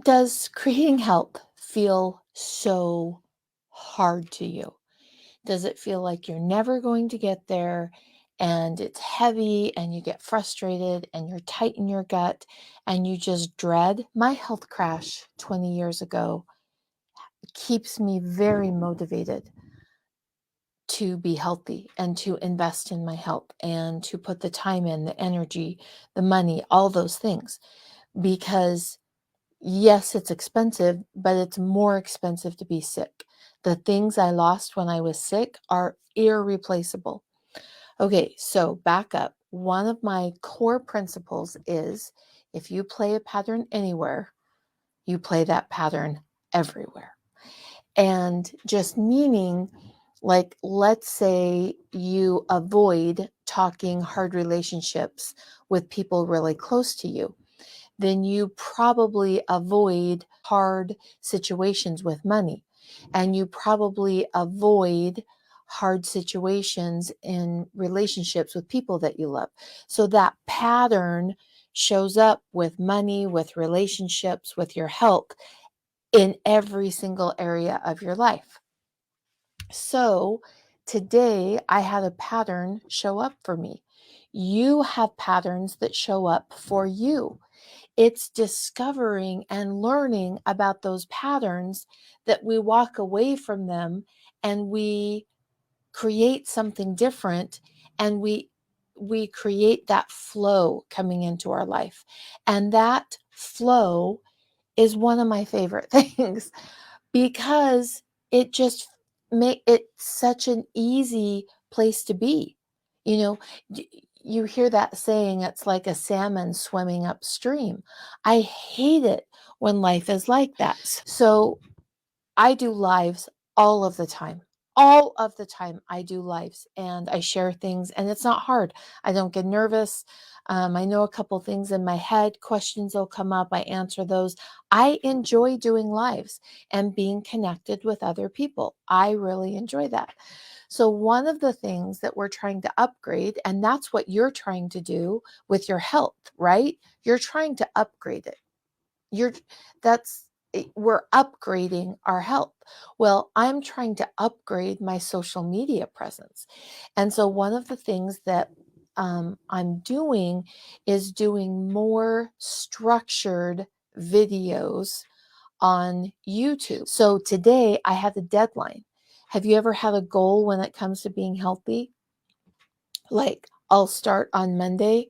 Does creating health feel so hard to you? Does it feel like you're never going to get there and it's heavy and you get frustrated and you're tight in your gut and you just dread? My health crash 20 years ago keeps me very motivated to be healthy and to invest in my health and to put the time in, the energy, the money, all those things. Because yes, it's expensive, but it's more expensive to be sick. The things I lost when I was sick are irreplaceable. Okay, so back up. One of my core principles is if you play a pattern anywhere, you play that pattern everywhere. And just meaning, like, let's say you avoid talking hard relationships with people really close to you, then you probably avoid hard situations with money. And you probably avoid hard situations in relationships with people that you love. So that pattern shows up with money, with relationships, with your health in every single area of your life. So today I had a pattern show up for me. You have patterns that show up for you. It's discovering and learning about those patterns that we walk away from them and we create something different, and we create that flow coming into our life. And that flow is one of my favorite things because it just make it such an easy place to be. You know, you hear that saying, it's like a salmon swimming upstream. I hate it when life is like that. So I do lives all of the time. All of the time, I do lives and I share things, and it's not hard. I don't get nervous. I know a couple things in my head, questions will come up, I answer those. I enjoy doing lives and being connected with other people. I really enjoy that. So, one of the things that we're trying to upgrade, and that's what you're trying to do with your health, right? You're trying to upgrade it. You're that's we're upgrading our health. Well, I'm trying to upgrade my social media presence. And so one of the things that I'm doing is doing more structured videos on YouTube. So today I had a deadline. Have you ever had a goal when it comes to being healthy? Like, I'll start on Monday.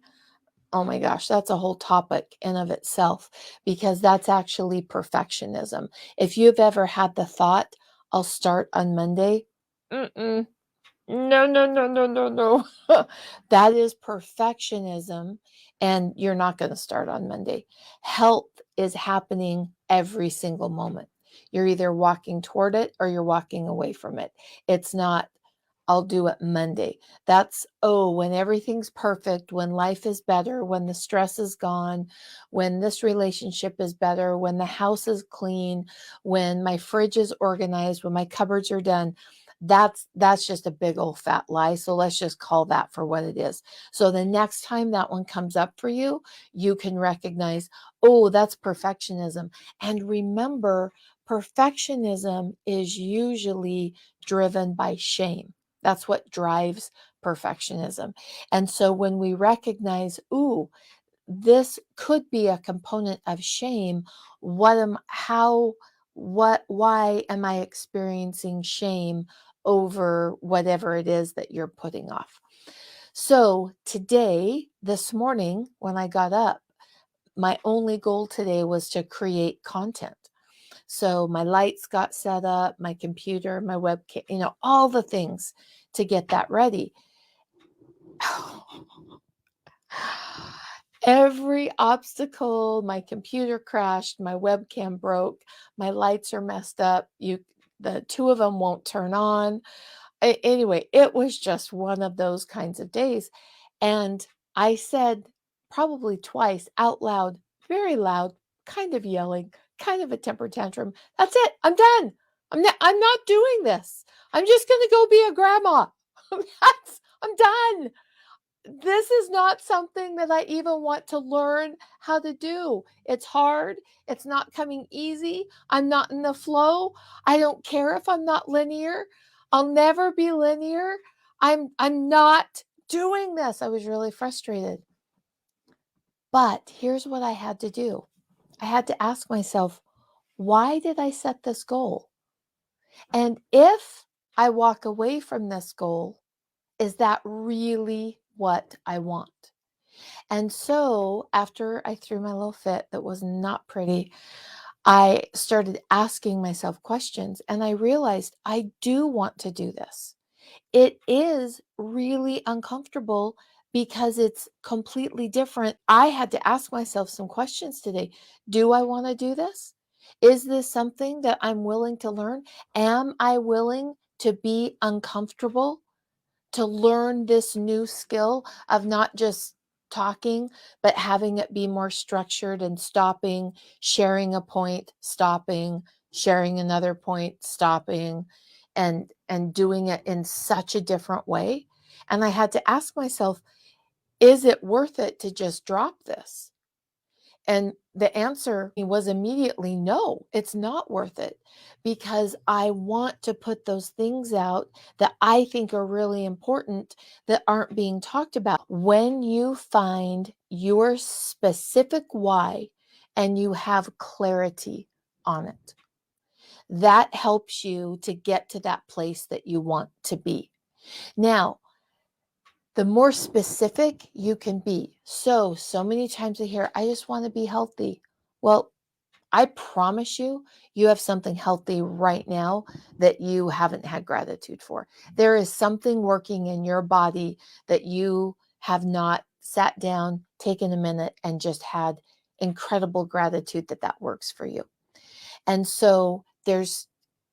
Oh my gosh, that's a whole topic in of itself, because that's actually perfectionism. If you've ever had the thought, I'll start on Monday, mm-mm, no, no, no, no, no, no. That is perfectionism, and you're not going to start on Monday. Health is happening every single moment. You're either walking toward it or you're walking away from it. It's not, I'll do it Monday. That's, oh, when everything's perfect, when life is better, when the stress is gone, when this relationship is better, when the house is clean, when my fridge is organized, when my cupboards are done. That's just a big old fat lie. So let's just call that for what it is. So the next time that one comes up for you, you can recognize, oh, that's perfectionism. And remember, perfectionism is usually driven by shame. That's what drives perfectionism. And so when we recognize, ooh, this could be a component of shame, why am I experiencing shame over whatever it is that you're putting off? So today, this morning, when I got up, my only goal today was to create content. So my lights got set up, my computer, my webcam, all the things to get that ready. Every obstacle, my computer crashed, my webcam broke, my lights are messed up. The two of them won't turn on. Anyway, it was just one of those kinds of days. And I said probably twice out loud, very loud, kind of yelling, kind of a temper tantrum. That's it. I'm done. I'm not doing this. I'm just going to go be a grandma. I'm done. this is not something that I even want to learn how to do. It's hard. It's not coming easy. I'm not in the flow. I don't care if I'm not linear. I'll never be linear. I'm not doing this. I was really frustrated. But here's what I had to do. I had to ask myself, why did I set this goal? And if I walk away from this goal, is that really what I want? And so after I threw my little fit that was not pretty, I started asking myself questions and I realized I do want to do this. It is really uncomfortable because it's completely different. I had to ask myself some questions today. Do I want to do this? Is this something that I'm willing to learn? Am I willing to be uncomfortable to learn this new skill of not just talking, but having it be more structured and stopping, sharing a point, stopping, sharing another point, stopping, and doing it in such a different way. And I had to ask myself, is it worth it to just drop this? And the answer was immediately no, it's not worth it because I want to put those things out that I think are really important that aren't being talked about. When you find your specific why and you have clarity on it, that helps you to get to that place that you want to be. Now, the more specific you can be. So many times I hear, I just want to be healthy. Well, I promise you, you have something healthy right now that you haven't had gratitude for. There is something working in your body that you have not sat down, taken a minute, and just had incredible gratitude that that works for you. And so there's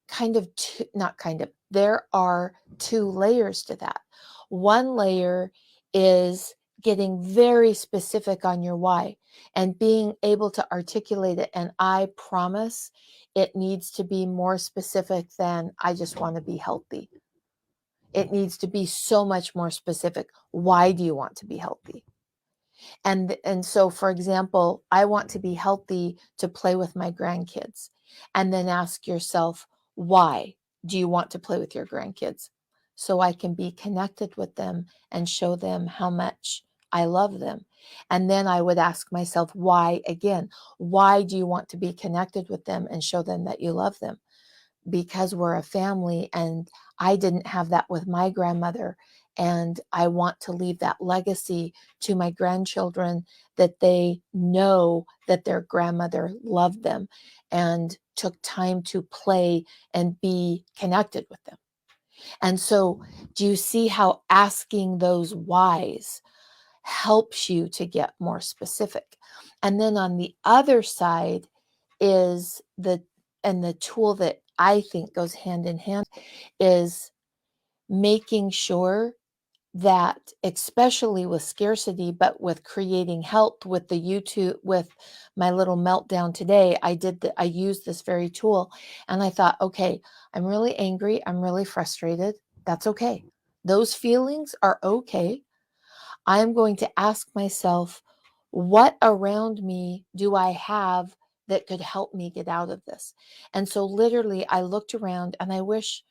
kind of two, not kind of, there are two layers to that. One layer is getting very specific on your why and being able to articulate it. And I promise it needs to be more specific than I just want to be healthy. It needs to be so much more specific. Why do you want to be healthy? And so, for example, I want to be healthy to play with my grandkids. And then ask yourself, why do you want to play with your grandkids? So I can be connected with them and show them how much I love them. And then I would ask myself, why again? Why do you want to be connected with them and show them that you love them? Because we're a family and I didn't have that with my grandmother. And I want to leave that legacy to my grandchildren that they know that their grandmother loved them and took time to play and be connected with them. And so, do you see how asking those whys helps you to get more specific? And then on the other side is the tool that I think goes hand in hand is making sure that, especially with scarcity, but with creating health with the YouTube, with my little meltdown today, I used this very tool and I thought, okay, I'm really angry. I'm really frustrated. That's okay. Those feelings are okay. I'm going to ask myself, what around me do I have that could help me get out of this? And so literally I looked around and I wish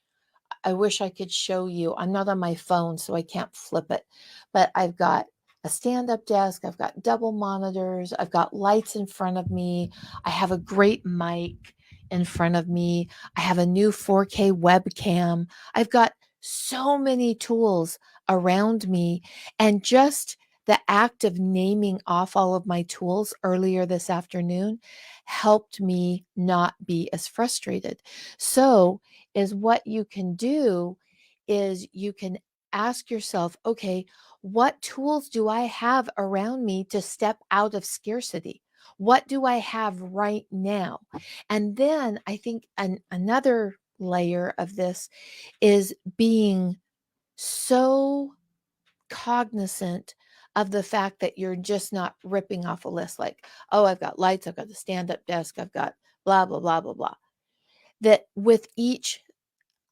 I could show you. I'm not on my phone, so I can't flip it. But I've got a stand-up desk. I've got double monitors. I've got lights in front of me. I have a great mic in front of me. I have a new 4K webcam. I've got so many tools around me. And just the act of naming off all of my tools earlier this afternoon helped me not be as frustrated. So, is what you can do is you can ask yourself, okay, what tools do I have around me to step out of scarcity? What do I have right now? And then I think another layer of this is being so cognizant of the fact that you're just not ripping off a list like, oh, I've got lights, I've got the stand up desk, I've got blah, blah, blah, blah, blah. That with each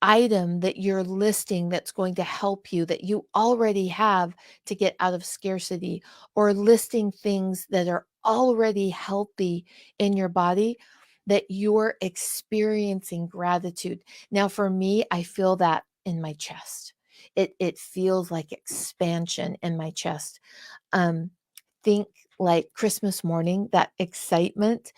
item that you're listing that's going to help you that you already have to get out of scarcity, or listing things that are already healthy in your body, that you're experiencing gratitude. Now, for me, I feel that in my chest. It feels like expansion in my chest. Um, think like Christmas morning, that excitement,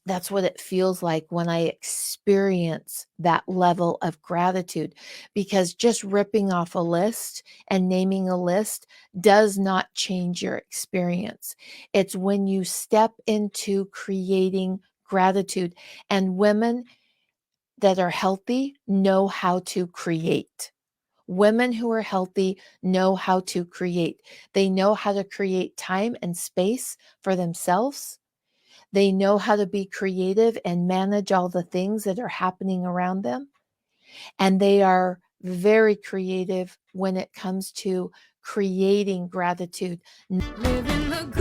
that's what it feels like when I experience that level of gratitude. Because just ripping off a list and naming a list does not change your experience. It's when you step into creating gratitude. And women that are healthy know how to create. Women who are healthy know how to create. They know how to create time and space for themselves. They know how to be creative and manage all the things that are happening around them. And they are very creative when it comes to creating gratitude. Living the